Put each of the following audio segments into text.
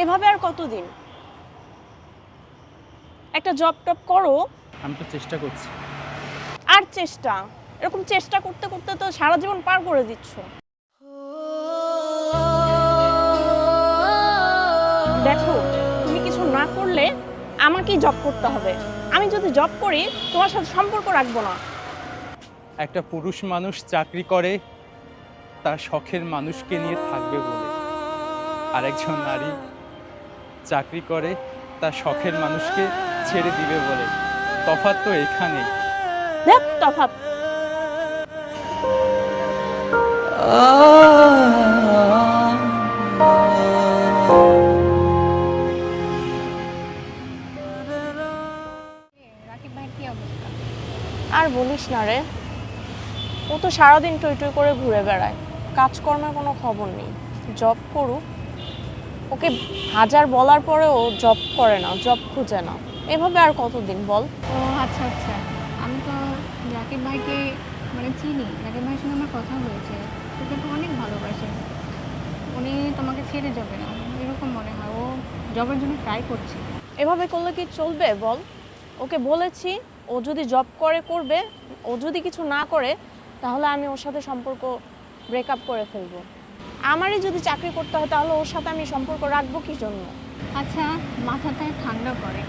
এভাবে আর কতদিন? একটা জব টপ করো। আমি তো চেষ্টা করছি। আর চেষ্টা, এরকম চেষ্টা করতে করতে তো সারা জীবন পার করে দিচ্ছ। দেখো, তুমি কিছু না করলে আমাকেই জব করতে হবে। আমি যদি জব করি তোমার সাথে সম্পর্ক রাখবো না। একটা পুরুষ মানুষ চাকরি করে তার শখের মানুষকে নিয়ে থাকবে বলে, আর একজন নারী চাকরি করে তার শখের মানুষকে ছেড়ে দিবে বলে। তফাৎ তো এখানেই। দেখ তফাৎ। রাকিব ভাইয়ের কি অবস্থা? আর বলিস না রে, ও তো সারাদিন টই টই করে ঘুরে বেড়ায়, কাজকর্মের কোনো খবর নেই। জব করুক, ওকে হাজার বলার পরেও জব করে না, জব খুঁজে না। এভাবে আর কতদিন বল? ও আচ্ছা আচ্ছা, আমি তো রাকিব ভাইকে চিনি। রাকিব ভাইয়ের সঙ্গে আমার কথা হয়েছে। তোকে তো অনেক ভালোবাসে, উনি তোমাকে ছেড়ে যাবে না এরকম মনে হয়। ও জবের জন্য ট্রাই করছে। এভাবে করলে কি চলবে বল? ওকে বলেছি ও যদি জব করে করবে, ও যদি কিছু না করে তাহলে আমি ওর সাথে সম্পর্ক ব্রেকআপ করে ফেলবো। আমারই যদি চাকরি করতে হয় তাহলে ওর সাথে আমি সম্পর্ক রাখবো কি জন্য? আচ্ছা, মাথাটায় ঠান্ডা করে,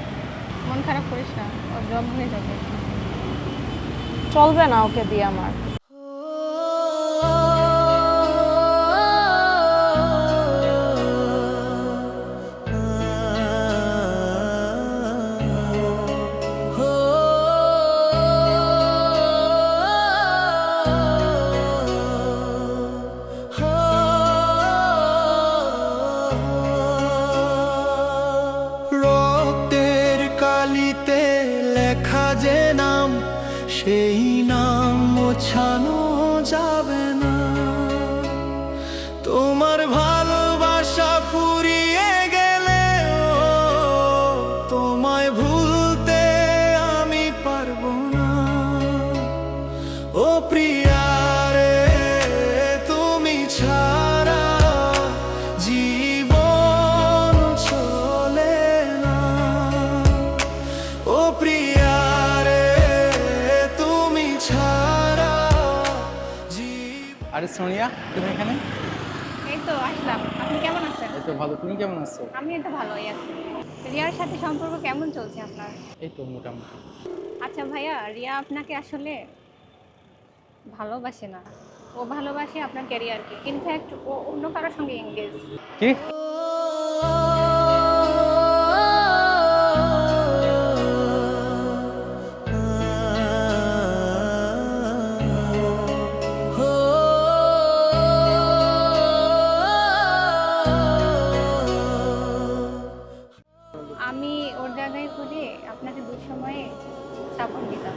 মন খারাপ করিস না, ওর জব হয়ে যাবে। চলবে না ওকে দিয়ে আমার। রক্তের কালিতে লেখা যে নাম, সেই নাম মোছানো যাবে না। তোমার ভালোবাসা ফুরিয়ে গেলেও তোমায় ভুলতে আমি পারবো না। ও প্রিয়া রে, তুমি ছাড়া জীবন চলে না। ও প্রিয়া রে, তুমি ছাড়া আরে সোনিয়া, তুমি এখানে? এই তো আসলাম। আপনি কেমন আছেন? এই তো ভালো, তুমি কেমন আছো? আমি তো ভালোই আছি। রিয়ার সাথে সম্পর্ক কেমন চলছে আপনার? এই তো মোটামুটি। আচ্ছা ভাইয়া, রিয়া আপনাকে আসলে ভালোবাসে না, ও ভালোবাসে আপনার ক্যারিয়ারকে। ইনফ্যাক্ট ও অন্য কারোর সঙ্গে এঙ্গেজ। কি? আমি ওর জায়গায় হলে আপনাকে দুঃসময়ে সাপোর্ট দিতাম।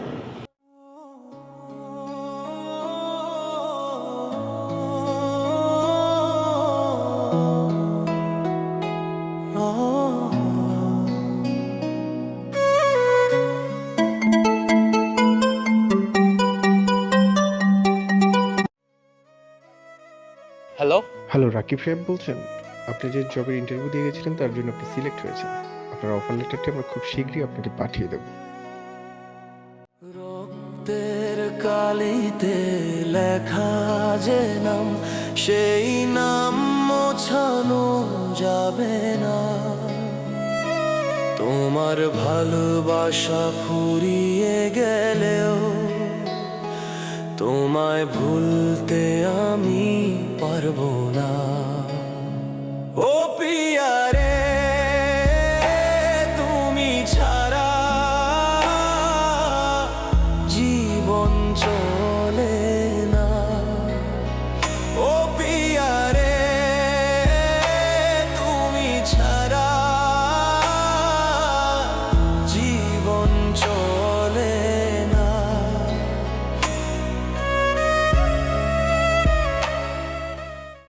হ্যালো। হ্যালো, রাকিব সাহেব বলছেন? আপনি যে জবের ইন্টারভিউ দিয়ে গেছিলেন তার জন্য আপনি সিলেক্ট হয়েছেন। আপনার অফার লেটারটি আমরা খুব শীঘ্রই আপনাকে পাঠিয়ে দেব। রক্তের কালিতে লেখা যে নাম, সেই নাম মোছানো যাবে না। তোমার ভালোবাসা ফুরিয়ে গেলেও তোমায় ভুলতে আমি পারবো না।